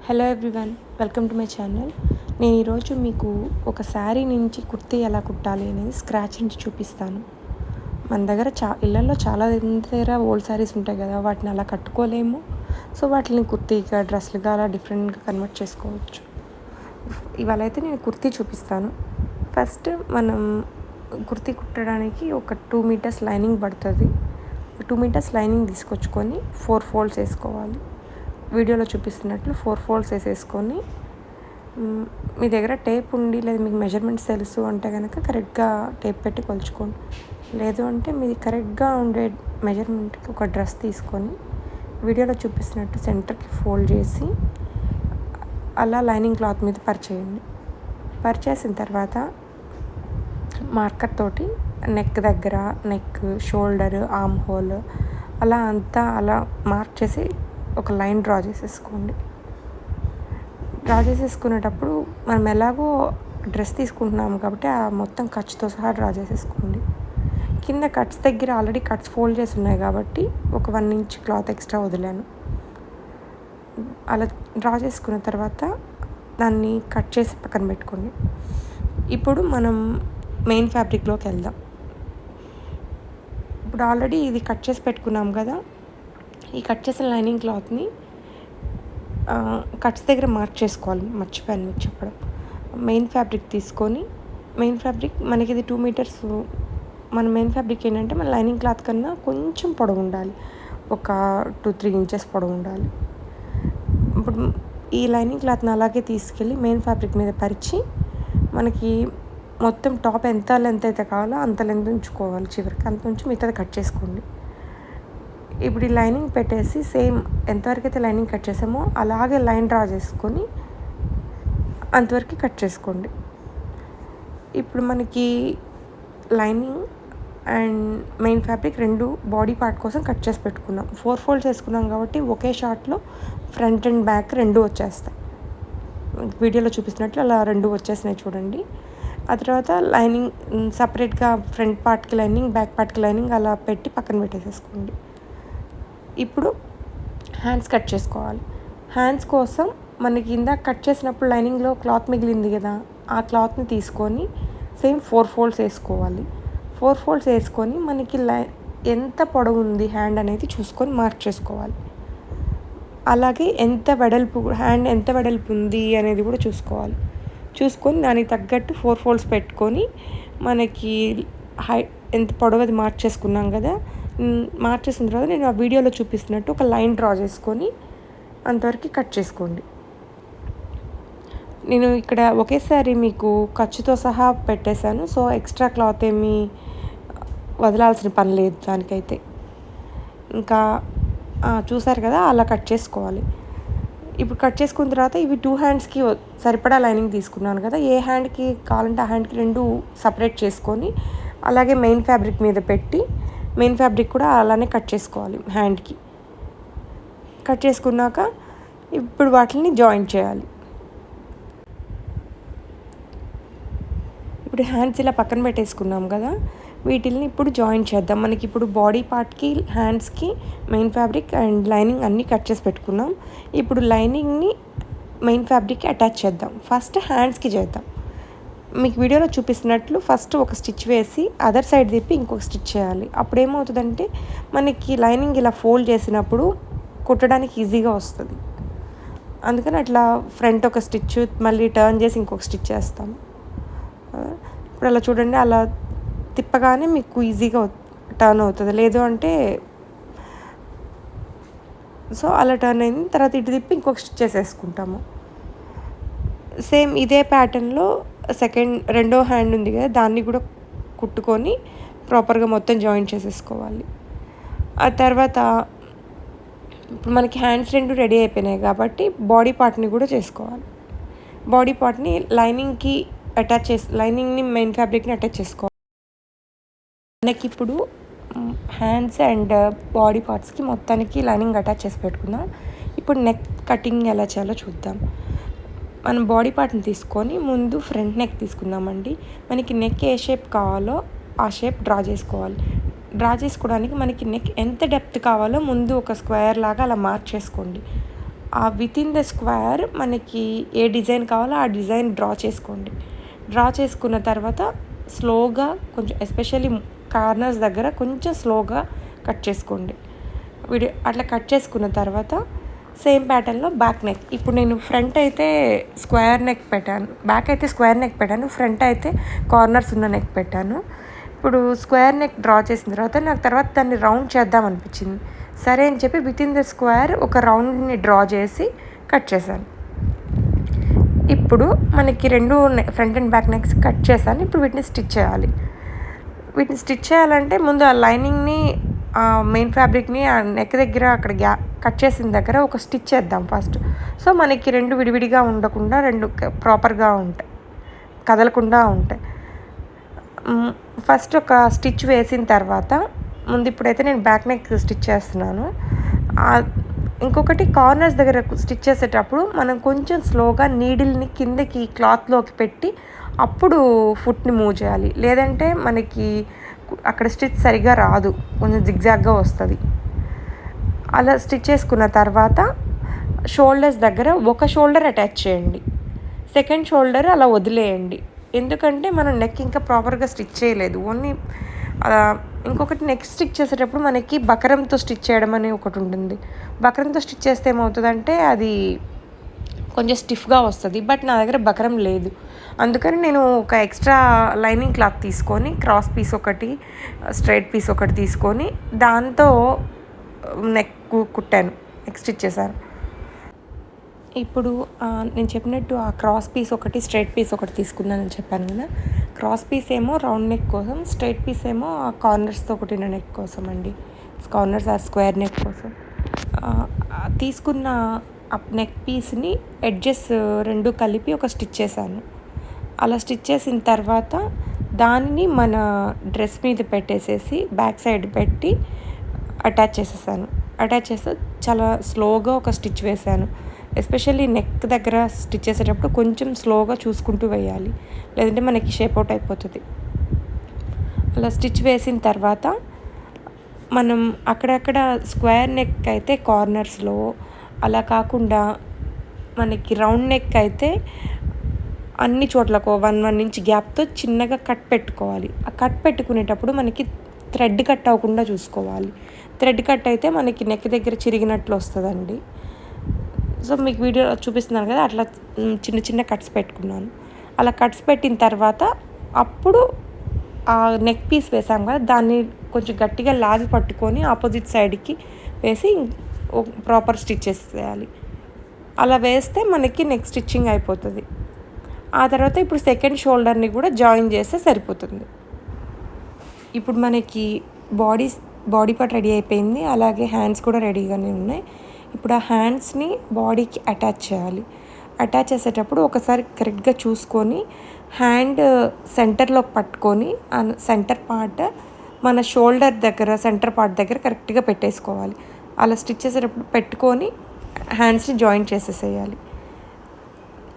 Hello everyone, welcome to my channel. నేను ఈరోజు మీకు ఒక శారీ నుంచి కుర్తీ ఎలా కుట్టాలి అనేది స్క్రాచ్ నుంచి చూపిస్తాను. మన దగ్గర ఇళ్ళల్లో చాలా దగ్గర ఓల్డ్ శారీస్ ఉంటాయి కదా, వాటిని అలా కట్టుకోలేము. సో వాటిని కుర్తీగా, డ్రెస్లుగా అలా డిఫరెంట్గా కన్వర్ట్ చేసుకోవచ్చు. ఇవాళ అయితే నేను కుర్తీ చూపిస్తాను. ఫస్ట్ మనం కుర్తీ కుట్టడానికి ఒక 2 మీటర్స్ లైనింగ్ పడుతుంది. 2 మీటర్స్ లైనింగ్ తీసుకొచ్చుకొని 4 ఫోల్డ్స్ వేసుకోవాలి. వీడియోలో చూపిస్తున్నట్లు 4 ఫోల్డ్స్ వేసేసుకొని, మీ దగ్గర టేప్ ఉండి లేదా మీకు మెజర్మెంట్స్ తెలుసు అంటే కనుక కరెక్ట్గా టేప్ పెట్టి కొలుచుకోండి. లేదు అంటే మీది కరెక్ట్గా ఉండే మెజర్మెంట్కి ఒక డ్రెస్ తీసుకొని వీడియోలో చూపిస్తున్నట్టు సెంటర్కి ఫోల్డ్ చేసి అలా లైనింగ్ క్లాత్ మీద పరిచేయండి. పరిచేసిన తర్వాత మార్కర్ తోటి నెక్ దగ్గర, నెక్, షోల్డర్, ఆర్మ్ హోల్ అలా అంతా అలా మార్క్ చేసి ఒక లైన్ డ్రా చేసేసుకోండి. డ్రా చేసేసుకునేటప్పుడు మనం ఎలాగో డ్రెస్ తీసుకుంటున్నాము కాబట్టి ఆ మొత్తం ఖర్చుతో సహా డ్రా చేసేసుకోండి. కింద కట్స్ దగ్గర ఆల్రెడీ కట్స్ ఫోల్డ్ చేసి ఉన్నాయి కాబట్టి ఒక 1 ఇంచ్ క్లాత్ ఎక్స్ట్రా వదిలాను. అలా డ్రా చేసుకున్న తర్వాత దాన్ని కట్ చేసి పక్కన పెట్టుకోండి. ఇప్పుడు మనం మెయిన్ ఫ్యాబ్రిక్లోకి వెళ్దాం. ఇప్పుడు ఆల్రెడీ ఇది కట్ చేసి పెట్టుకున్నాం కదా, ఈ కట్ చేసిన లైనింగ్ క్లాత్ని కట్స్ దగ్గర మార్క్ చేసుకోవాలి. మర్చిపోయాను మీకు చెప్పడం. మెయిన్ ఫ్యాబ్రిక్ తీసుకొని, మెయిన్ ఫ్యాబ్రిక్ మనకి ఇది 2 మీటర్స్. మన మెయిన్ ఫ్యాబ్రిక్ ఏంటంటే మన లైనింగ్ క్లాత్ కన్నా కొంచెం పొడవు ఉండాలి, ఒక 2-3 ఇంచెస్ పొడవు ఉండాలి. ఇప్పుడు ఈ లైనింగ్ క్లాత్ని అలాగే తీసుకెళ్ళి మెయిన్ ఫ్యాబ్రిక్ మీద పరిచి మనకి మొత్తం టాప్ ఎంత లెంత్ అయితే కావాలో అంత లెంత్ ఉంచుకోవాలి. చివరికి అంత ఉంచి మిగతాది కట్ చేసుకోండి. ఇప్పుడు ఈ లైనింగ్ పెట్టేసి సేమ్ ఎంతవరకు అయితే లైనింగ్ కట్ చేసామో అలాగే లైన్ డ్రా చేసుకొని అంతవరకు కట్ చేసుకోండి. ఇప్పుడు మనకి లైనింగ్ అండ్ మెయిన్ ఫ్యాబ్రిక్ రెండు బాడీ పార్ట్ కోసం కట్ చేసి పెట్టుకున్నాం. 4 ఫోల్డ్స్ వేసుకున్నాం కాబట్టి ఒకే షార్ట్లో ఫ్రంట్ అండ్ బ్యాక్ 2 వచ్చేస్తాయి. వీడియోలో చూపిస్తున్నట్లు అలా 2 వచ్చేసినాయి చూడండి. ఆ తర్వాత లైనింగ్ సపరేట్గా ఫ్రంట్ పార్ట్కి లైనింగ్, బ్యాక్ పార్ట్కి లైనింగ్ అలా పెట్టి పక్కన పెట్టేసేసుకోండి. ఇప్పుడు హ్యాండ్స్ కట్ చేసుకోవాలి. హ్యాండ్స్ కోసం మనకి ఇందాక కట్ చేసినప్పుడు లైనింగ్లో క్లాత్ మిగిలింది కదా, ఆ క్లాత్ని తీసుకొని సేమ్ 4 ఫోల్డ్స్ వేసుకోవాలి. 4 ఫోల్డ్స్ వేసుకొని మనకి ఎంత పొడవు ఉంది హ్యాండ్ అనేది చూసుకొని మార్క్ చేసుకోవాలి. అలాగే హ్యాండ్ ఎంత వెడల్పు ఉంది అనేది కూడా చూసుకోవాలి. చూసుకొని దానికి తగ్గట్టు 4 ఫోల్డ్స్ పెట్టుకొని మనకి ఎంత పొడవు అది మార్క్ చేసుకున్నాం కదా, మార్క్ చేసిన తర్వాత నేను ఆ వీడియోలో చూపిస్తున్నట్టు ఒక లైన్ డ్రా చేసుకొని అంతవరకు కట్ చేసుకోండి. నేను ఇక్కడ ఒకేసారి మీకు ఖర్చుతో సహా పెట్టేశాను, సో ఎక్స్ట్రా క్లాత్ ఏమీ వదలాల్సిన పని లేదు దానికైతే. ఇంకా చూసారు కదా, అలా కట్ చేసుకోవాలి. ఇప్పుడు కట్ చేసుకున్న తర్వాత ఇవి 2 హ్యాండ్స్కి సరిపడా లైనింగ్ తీసుకున్నాను కదా, ఏ హ్యాండ్కి కావాలంటే ఆ హ్యాండ్కి 2 సపరేట్ చేసుకొని అలాగే మెయిన్ ఫ్యాబ్రిక్ మీద పెట్టి మెయిన్ ఫ్యాబ్రిక్ కూడా అలానే కట్ చేసుకోవాలి. హ్యాండ్కి కట్ చేసుకున్నాక ఇప్పుడు వాటిని జాయిన్ చేయాలి. ఇప్పుడు హ్యాండ్స్ ఇలా పక్కన పెట్టేసుకున్నాం కదా, వీటిని ఇప్పుడు జాయిన్ చేద్దాం. మనకి ఇప్పుడు బాడీ పార్ట్కి, హ్యాండ్స్కి మెయిన్ ఫ్యాబ్రిక్ అండ్ లైనింగ్ అన్నీ కట్ చేసి పెట్టుకున్నాం. ఇప్పుడు లైనింగ్ని మెయిన్ ఫ్యాబ్రిక్కి అటాచ్ చేద్దాం. ఫస్ట్ హ్యాండ్స్కి చేద్దాం. మీకు వీడియోలో చూపిస్తున్నట్లు ఫస్ట్ ఒక స్టిచ్ వేసి అదర్ సైడ్ తిప్పి ఇంకొక స్టిచ్ చేయాలి. అప్పుడు ఏమవుతుందంటే మనకి లైనింగ్ ఇలా ఫోల్డ్ చేసినప్పుడు కుట్టడానికి ఈజీగా వస్తుంది. అందుకని అట్లా ఫ్రంట్ ఒక స్టిచ్ మళ్ళీ టర్న్ చేసి ఇంకొక స్టిచ్ చేస్తాము. ఇప్పుడు అలా చూడండి, అలా తిప్పగానే మీకు ఈజీగా టర్న్ అవుతుంది. లేదు అంటే సో అలా టర్న్ అయిన తర్వాత ఇటు తిప్పి ఇంకొక స్టిచ్ చేసేసుకుంటాము. సేమ్ ఇదే ప్యాటర్న్లో రెండో హ్యాండ్ ఉంది కదా, దాన్ని కూడా కుట్టుకొని ప్రాపర్గా మొత్తం జాయిన్ చేసేసుకోవాలి. ఆ తర్వాత ఇప్పుడు మనకి హ్యాండ్స్ 2 రెడీ అయిపోయినాయి కాబట్టి బాడీ పార్ట్ని కూడా చేసుకోవాలి. బాడీ పార్ట్ని లైనింగ్కి లైనింగ్ని మెయిన్ ఫ్యాబ్రిక్ని అటాచ్ చేసుకోవాలి. మనకి ఇప్పుడు హ్యాండ్స్ అండ్ బాడీ పార్ట్స్కి మొత్తానికి లైనింగ్ అటాచ్ చేసి పెట్టుకుందాం. ఇప్పుడు నెక్ కటింగ్ ఎలా చేయాలో చూద్దాం. మనం బాడీ పార్ట్ని తీసుకొని ముందు ఫ్రంట్ నెక్ తీసుకుందామండి. మనకి నెక్ ఏ షేప్ కావాలో ఆ షేప్ డ్రా చేసుకోవాలి. డ్రా చేసుకోవడానికి మనకి నెక్ ఎంత డెప్త్ కావాలో ముందు ఒక స్క్వేర్ లాగా అలా మార్క్ చేసుకోండి. ఆ వితిన్ ద స్క్వేర్ మనకి ఏ డిజైన్ కావాలో ఆ డిజైన్ డ్రా చేసుకోండి. డ్రా చేసుకున్న తర్వాత స్లోగా కొంచెం ఎస్పెషల్లీ కార్నర్స్ దగ్గర కొంచెం స్లోగా కట్ చేసుకోండి. అట్లా కట్ చేసుకున్న తర్వాత సేమ్ ప్యాటర్న్లో బ్యాక్ నెక్. ఇప్పుడు నేను ఫ్రంట్ అయితే స్క్వేర్ నెక్ పెట్టాను, బ్యాక్ అయితే స్క్వేర్ నెక్ పెట్టాను, ఫ్రంట్ అయితే కార్నర్స్ ఉన్న నెక్ పెట్టాను. ఇప్పుడు స్క్వేర్ నెక్ డ్రా చేసిన తర్వాత దాన్ని రౌండ్ చేద్దాం అనిపించింది. సరే అని చెప్పి వితిన్ ద స్క్వేర్ ఒక రౌండ్ని డ్రా చేసి కట్ చేశాను. ఇప్పుడు మనకి రెండు front and back next cut చేశాను. ఇప్పుడు వీటిని స్టిచ్ చేయాలి. వీటిని స్టిచ్ చేయాలంటే ముందు ఆ లైనింగ్ని, మెయిన్ ఫ్యాబ్రిక్ని ఆ నెక్ దగ్గర అక్కడ కట్ చేసిన దగ్గర ఒక స్టిచ్ చేద్దాం ఫస్ట్. సో మనకి రెండు విడివిడిగా ఉండకుండా రెండు ప్రాపర్గా ఉంటాయి, కదలకుండా ఉంటాయి. ఫస్ట్ ఒక స్టిచ్ వేసిన తర్వాత ముందు ఇప్పుడైతే నేను బ్యాక్ నెక్ స్టిచ్ చేస్తున్నాను. ఇంకొకటి కార్నర్స్ దగ్గర స్టిచ్ చేసేటప్పుడు మనం కొంచెం స్లోగా నీడిల్ని కిందకి క్లాత్లోకి పెట్టి అప్పుడు ఫుట్ని మూవ్ చేయాలి. లేదంటే మనకి అక్కడ స్టిచ్ సరిగా రాదు, కొంచెం జిగ్జాగ్గా వస్తుంది. అలా స్టిచ్ చేసుకున్న తర్వాత షోల్డర్స్ దగ్గర ఒక షోల్డర్ అటాచ్ చేయండి, సెకండ్ షోల్డర్ అలా వదిలేయండి. ఎందుకంటే మనం నెక్ ఇంకా ప్రాపర్గా స్టిచ్ చేయలేదు. ఓన్లీ ఇంకొకటి నెక్ స్టిచ్ చేసేటప్పుడు మనకి బకరంతో స్టిచ్ చేయడం అని ఒకటి ఉంటుంది. బకరంతో స్టిచ్ చేస్తే ఏమవుతుందంటే అది కొంచెం స్టిఫ్గా వస్తుంది. బట్ నా దగ్గర బకరం లేదు, అందుకని నేను ఒక ఎక్స్ట్రా లైనింగ్ క్లాత్ తీసుకొని క్రాస్ పీస్ ఒకటి, స్ట్రైట్ పీస్ ఒకటి తీసుకొని దాంతో నెక్ కుట్టాను, నెక్ స్టిచ్ చేశాను. ఇప్పుడు నేను చెప్పినట్టు ఆ క్రాస్ పీస్ ఒకటి, స్ట్రైట్ పీస్ ఒకటి తీసుకున్నానని చెప్పాను కదా. క్రాస్ పీస్ ఏమో రౌండ్ నెక్ కోసం, స్ట్రైట్ పీస్ ఏమో ఆ కార్నర్స్తో కుట్టిన నెక్ కోసం అండి, కార్నర్స్ ఆ స్క్వేర్ నెక్ కోసం. తీసుకున్న నెక్ పీస్ని ఎడ్జెస్ రెండు కలిపి ఒక స్టిచ్ చేశాను. అలా స్టిచ్ చేసిన తర్వాత దానిని మన డ్రెస్ మీద పెట్టేసేసి బ్యాక్ సైడ్ పెట్టి అటాచ్ చేసేసాను. అటాచ్ చేస్తే చాలా స్లోగా ఒక స్టిచ్ వేసాను. ఎస్పెషల్లీ నెక్ దగ్గర స్టిచ్ చేసేటప్పుడు కొంచెం స్లోగా చూసుకుంటూ వేయాలి, లేదంటే మనకి షేప్ అవుట్ అయిపోతుంది. అలా స్టిచ్ వేసిన తర్వాత మనం అక్కడక్కడ స్క్వేర్ నెక్ అయితే కార్నర్స్లో, అలా కాకుండా మనకి రౌండ్ నెక్ అయితే అన్ని చోట్లకు 1 ఇంచ్ గ్యాప్తో చిన్నగా కట్ పెట్టుకోవాలి. ఆ కట్ పెట్టుకునేటప్పుడు మనకి థ్రెడ్ కట్ అవ్వకుండా చూసుకోవాలి. థ్రెడ్ కట్ అయితే మనకి నెక్ దగ్గర చిరిగినట్లు వస్తుందండి. సో మీకు వీడియో చూపిస్తున్నాను కదా, అట్లా చిన్న చిన్న కట్స్ పెట్టుకున్నాను. అలా కట్స్ పెట్టిన తర్వాత అప్పుడు ఆ నెక్ పీస్ వేసాం కదా, దాన్ని కొంచెం గట్టిగా లాగి పట్టుకొని ఆపోజిట్ సైడ్కి వేసి ప్రాపర్ స్టిచెస్ వేయాలి. అలా వేస్తే మనకి నెక్ స్టిచ్చింగ్ అయిపోతుంది. ఆ తర్వాత ఇప్పుడు సెకండ్ షోల్డర్ని కూడా జాయిన్ చేస్తే సరిపోతుంది. ఇప్పుడు మనకి బాడీ పార్ట్ రెడీ అయిపోయింది, అలాగే హ్యాండ్స్ కూడా రెడీగానే ఉన్నాయి. ఇప్పుడు ఆ హ్యాండ్స్ని బాడీకి అటాచ్ చేయాలి. అటాచ్ చేసేటప్పుడు ఒకసారి కరెక్ట్గా చూసుకొని హ్యాండ్ సెంటర్లోకి పట్టుకొని ఆ సెంటర్ పార్ట్ మన షోల్డర్ దగ్గర, సెంటర్ పార్ట్ దగ్గర కరెక్ట్గా పెట్టేసుకోవాలి. అలా స్టిచ్ చేసేటప్పుడు పెట్టుకొని హ్యాండ్స్ని జాయిన్ చేసేసేయాలి.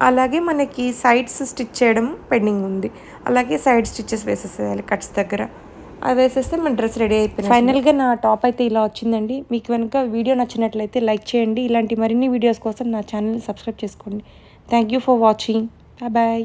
అలాగే మనకి సైడ్స్ స్టిచ్ చేయడం పెండింగ్ ఉంది, అలాగే సైడ్ స్టిచ్చెస్ వేసేసేయాలి కట్స్ దగ్గర. అది వేసేస్తే మన డ్రెస్ రెడీ అయిపోయింది. ఫైనల్గా నా టాప్ అయితే ఇలా వచ్చిందండి. మీకు కనుక వీడియో నచ్చినట్లయితే లైక్ చేయండి. ఇలాంటి మరిన్ని వీడియోస్ కోసం నా ఛానల్ని సబ్స్క్రైబ్ చేసుకోండి. Thank you for watching. Bye.